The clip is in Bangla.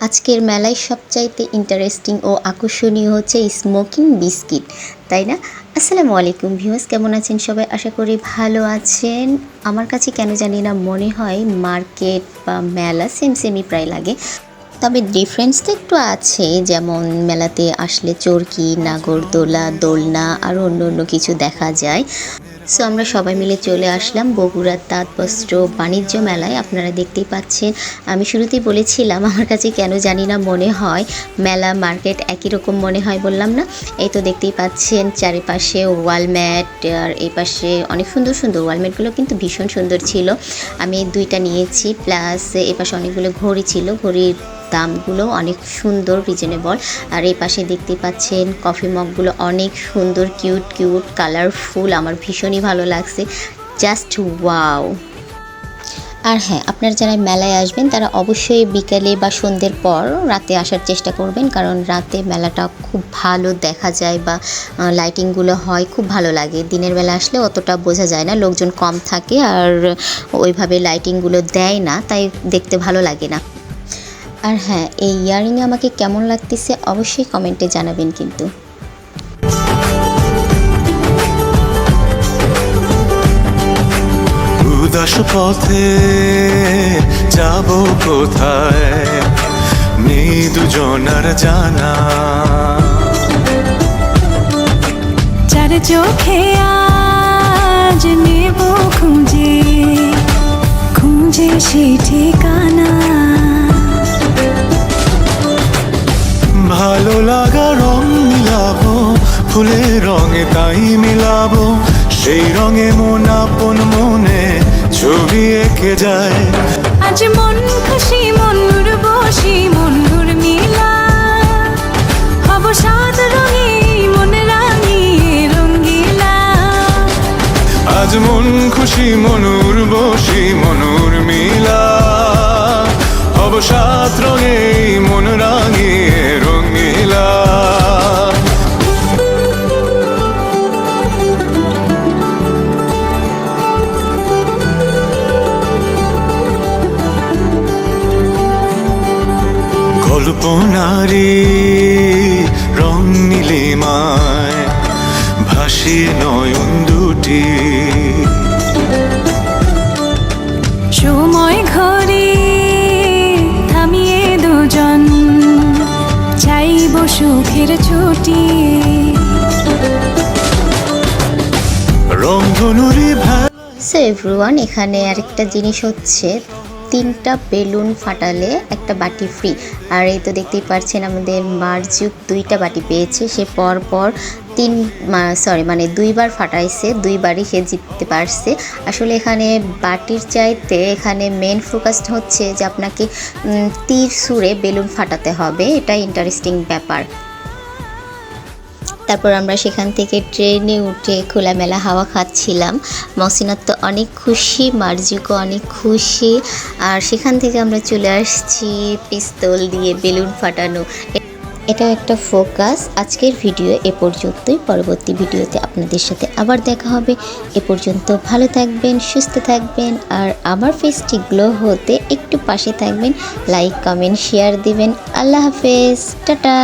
আজকের মেলায় সবচাইতে ইন্টারেস্টিং ও আকর্ষণীয় হচ্ছে স্মোকিং বিস্কিট, তাই না? আসসালামু আলাইকুম ভিউয়ার্স, কেমন আছেন সবাই? আশা করি ভালো আছেন। আমার কাছে কেন জানি না মনে হয় মার্কেট বা মেলা সেমই প্রায় লাগে, তবে ডিফারেন্স তো একটু আছে। যেমন মেলাতে আসলে চরকি, নাগরদোলা, দোলনা আর অন্য কিছু দেখা যায়। সো আমরা সবাই মিলে চলে আসলাম বগুড়ার তাঁতবস্ত্র বাণিজ্য মেলায়। আপনারা দেখতেই পাচ্ছেন, আমি শুরুতেই বলেছিলাম আমার কাছে কেন জানি না মনে হয় মেলা মার্কেট একই রকম মনে হয়, বললাম না? এই তো দেখতেই পাচ্ছেন চারিপাশে ওয়ালম্যাট, আর এই পাশে অনেক সুন্দর সুন্দর ওয়ালম্যাটগুলো কিন্তু ভীষণ সুন্দর ছিল। আমি দুইটা নিয়েছি, প্লাস এই পাশে অনেকগুলো ঘড়ি ছিল, ঘড়ির দামগুলো অনেক সুন্দর, রিজনেবল। আর এই পাশে দেখতে পাচ্ছেন কফি মগগুলো অনেক সুন্দর, কিউট কালারফুল, আমার ভীষণই ভালো লাগছে, জাস্ট ওয়াও। আর হ্যাঁ, আপনারা যারা মেলায় আসবেন তারা অবশ্যই বিকেলে বা সন্ধ্যের পর রাতে আসার চেষ্টা করবেন, কারণ রাতে মেলাটা খুব ভালো দেখা যায় বা লাইটিংগুলো হয়, খুব ভালো লাগে। দিনের বেলা আসলে অতটা বোঝা যায় না, লোকজন কম থাকে আর ওইভাবে লাইটিংগুলো দেয় না, তাই দেখতে ভালো লাগে না। আর হ্যাঁ, এই ইয়ারিং আমাকে কেমন লাগতেছে অবশ্যই কমেন্টে জানাবেন কিন্তু। উদাস পথে যাব কোথায়, নেই দুজনার জানা। চার চোখে আজ নেব খুঁজে খুঁজে সেই ঠিকানা। ভালো লাগা রং মিলাবো, ফুলের রঙে তাই মিলাবো, সেই রঙে মন আপন মনে ছবি এঁকে যায়। আজ মন খুশি মনুর বসি মনুর মিলা, হব সাত রঙে মন রাঙিয়ে রঙ্গিলা। আজ মন খুশি মনুর বসি মনুর মিলা, হব সাত রঙে মন রাঙিয়ে রঙিলা। কল্পনারি রং নীলিমায় ভাসিয়ে নয়ন দুটি, সময় ঘরে থামিয়ে দুজন চাইব সুখের ছুটি। রংধনুরি সো এভরিওয়ান, এখানে আরেকটা জিনিস হচ্ছে 3টা বেলুন ফাটালে একটা বাটি ফ্রি। আর এই তো দেখতেই পাচ্ছেন আমাদের মার্জুক 2টা বাটি পেয়েছে, সে পর 2বার ফাটাইছে, 2বারই সে জিততে পারছে। আসলে এখানে বাটির চাইতে এখানে মেন ফোকাসড হচ্ছে যে আপনাকে তীর ছুঁড়ে বেলুন ফাটাতে হবে, এটা ইন্টারেস্টিং ব্যাপার। তারপর আমরা সেখান থেকে ট্রেনে উঠে খোলামেলা হাওয়া খাচ্ছিলাম। মহসিনাত তো অনেক খুশি, মার্জিকও অনেক খুশি। আর সেখান থেকে আমরা চলে আসছি পিস্তল দিয়ে বেলুন ফাটানো, এটা একটা ফোকাস। আজকের ভিডিও এ পর্যন্তই, পরবর্তী ভিডিওতে আপনাদের সাথে আবার দেখা হবে। এ পর্যন্ত ভালো থাকবেন, সুস্থ থাকবেন, আর আমার ফেসটি গ্লো হতে একটু পাশে থাকবেন, লাইক কমেন্ট শেয়ার দিবেন। আল্লাহ হাফেজ, টাটা।